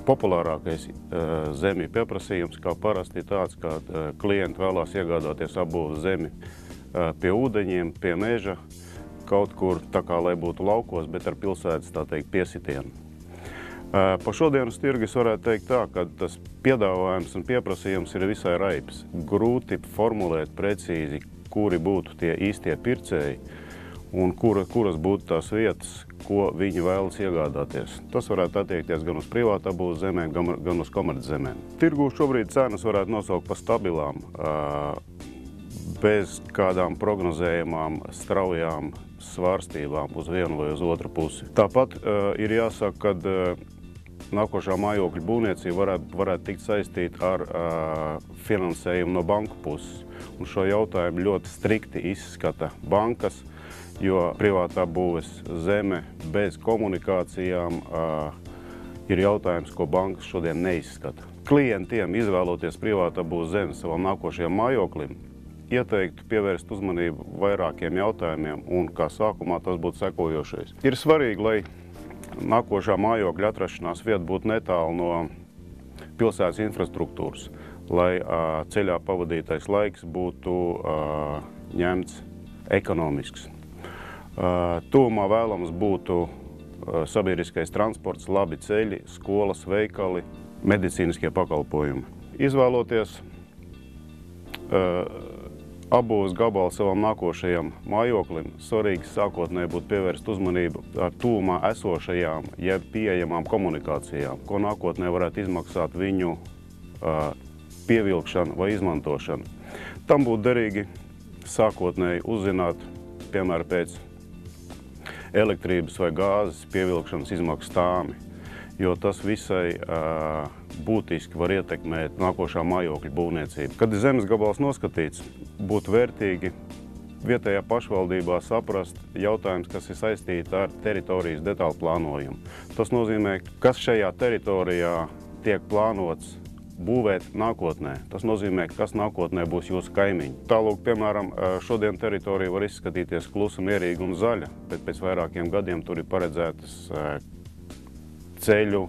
Populārākais zemju pieprasījums, kā parasti, ir tāds, ka klienti vēlās iegādāties apbūves zemi pie ūdeņiem, pie meža, kaut kur tā kā, lai būtu laukos, bet ar pilsētas, tā teikt, piesitienu. Pa šodienas tirgu es varētu teikt tā, ka tas piedāvājums un pieprasījums ir visai raibs. Grūti formulēt precīzi, kuri būtu tie īstie pircēji un kuras būtu tās vietas, ko viņi vēlas iegādāties. Tas varētu attiekties gan uz privātu apbūves zemēm, gan uz komerczemēm. Tirgū šobrīd cenas varētu nosaukt par stabilām, bez kādām prognozējamām, straujām svārstībām uz vienu vai uz otru pusi. Tāpat ir jāsaka, ka nākošā mājokļa būvniecība varētu tikt saistīta ar finansējumu no banku puses. Un šo jautājumu ļoti strikti izskata bankas, jo privātā būves zeme bez komunikācijām ir jautājums, ko bankas šodien neizskata. Klientiem izvēloties privātā būves zemi savam nākošajam mājoklim, ieteiktu pievērst uzmanību vairākiem jautājumiem, un kā sākumā tas būtu sekojošais. Ir svarīgi, lai nākošā mājokļa atrašanās vieta būtu netālu no pilsētas infrastruktūras, lai ceļā pavadītais laiks būtu ņemts ekonomisks. Tuvumā vēlams būtu sabiedriskais transports, labi ceļi, skolas, veikali, medicīniskie pakalpojumi. Izvēloties apbūves gabalu savam nākošajam mājoklim, svarīgi sākotnēji būtu pievērst uzmanību ar tuvumā esošajām, jeb pieejamām komunikācijām, ko nākotnē varētu izmaksāt viņu pievilkšanu vai izmantošanu. Tam būtu derīgi sākotnēji uzzināt, piemēram, pēc elektrības vai gāzes pievilkšanas izmaksu stāmi, jo tas visai būtiski var ietekmēt nākošā mājokļa būvniecību. Kad ir zemes gabals noskatīts, būtu vērtīgi vietējā pašvaldībā saprast jautājums, kas ir saistīti ar teritorijas detālu plānojumu. Tas nozīmē, kas šajā teritorijā tiek plānots būvēt nākotnē. Tas nozīmē, kas nākotnē būs jūsu kaimiņi. Tālūk, piemēram, šodien teritorija var izskatīties klusa, mierīga un zaļa, bet pēc vairākiem gadiem tur ir paredzētas ceļu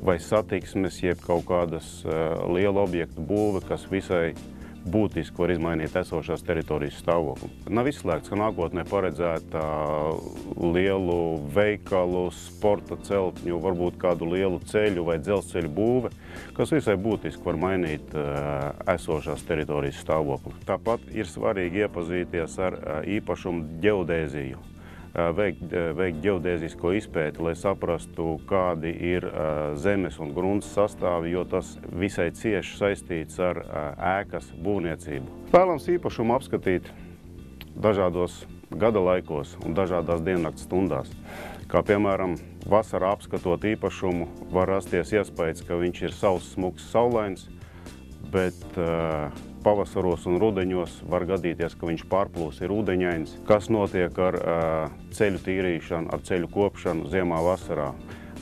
vai satiksmes, jeb kaut kādas liela objektu būve, kas visai būtiski var izmainīt esošās teritorijas stāvokli. Nav izslēgts, ka nākotnē paredzēta lielu veikalu, sporta celtņu, varbūt kādu lielu ceļu vai dzelzceļu būve, kas visai būtiski var mainīt esošās teritorijas stāvokli. Tāpat ir svarīgi iepazīties ar īpašumu ģeodēziju, veikt ģeodēzisko izpēti, lai saprastu, kādi ir zemes un grunts sastāvi, jo tas visai cieši saistīts ar ēkas būvniecību. Vēlams īpašumu apskatīt dažādos gada laikos un dažādās diennakts stundās. Kā piemēram, vasarā apskatot īpašumu, var rasties iespējas, ka viņš ir sauss, smuks, saulains, bet pavasaros un rudeņos var gadīties, ka viņš pārplūs ir ūdeņains. Kas notiek ar ceļu tīrīšanu, ar ceļu kopšanu ziemā, vasarā?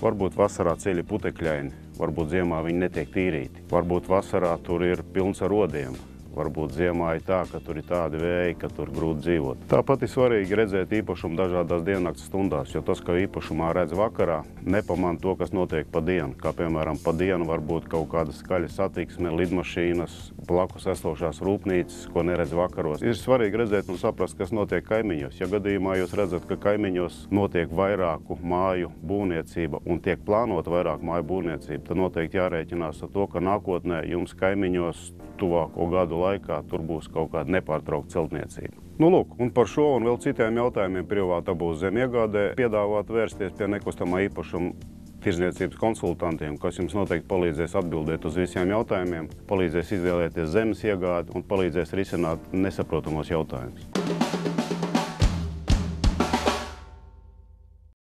Varbūt vasarā ceļi putekļaini, varbūt ziemā viņi netiek tīrīti. Varbūt vasarā tur ir pilns ar rodiem. Varbūt ziemā ir tā, ka tur ir tādi vēji, ka tur grūti dzīvot. Tāpat ir svarīgi redzēt īpašumu dažādās diennakts stundās, jo tas, ka īpašumā redz vakarā, nepamana to, kas notiek pa dienu. Kā piemēram, pa dienu var būt kaut kāda skaļa satiksme, lidmašīnas, blakus esošās rūpnīcas, ko neredz vakaros. Ir svarīgi redzēt un saprast, kas notiek kaimiņos. Ja gadījumā jūs redzat, ka kaimiņos notiek vairāku māju būvniecība un tiek plānota vairāku māju būvniecība, tad noteikti jārēķinās ar to, ka nākotnē jums kaimiņos tuvāko gadu laikā tur būs kaut kāda nepārtraukta celtniecība. Nu, lūk, un par šo un vēl citiem jautājumiem privāta apbūves zemi iegādē piedāvāt vērsties pie nekustamā īpašuma tirdzniecības konsultantiem, kas jums noteikti palīdzēs atbildēt uz visiem jautājumiem, palīdzēs izvēlēties zemes iegādi un palīdzēs risināt nesaprotamos jautājumus.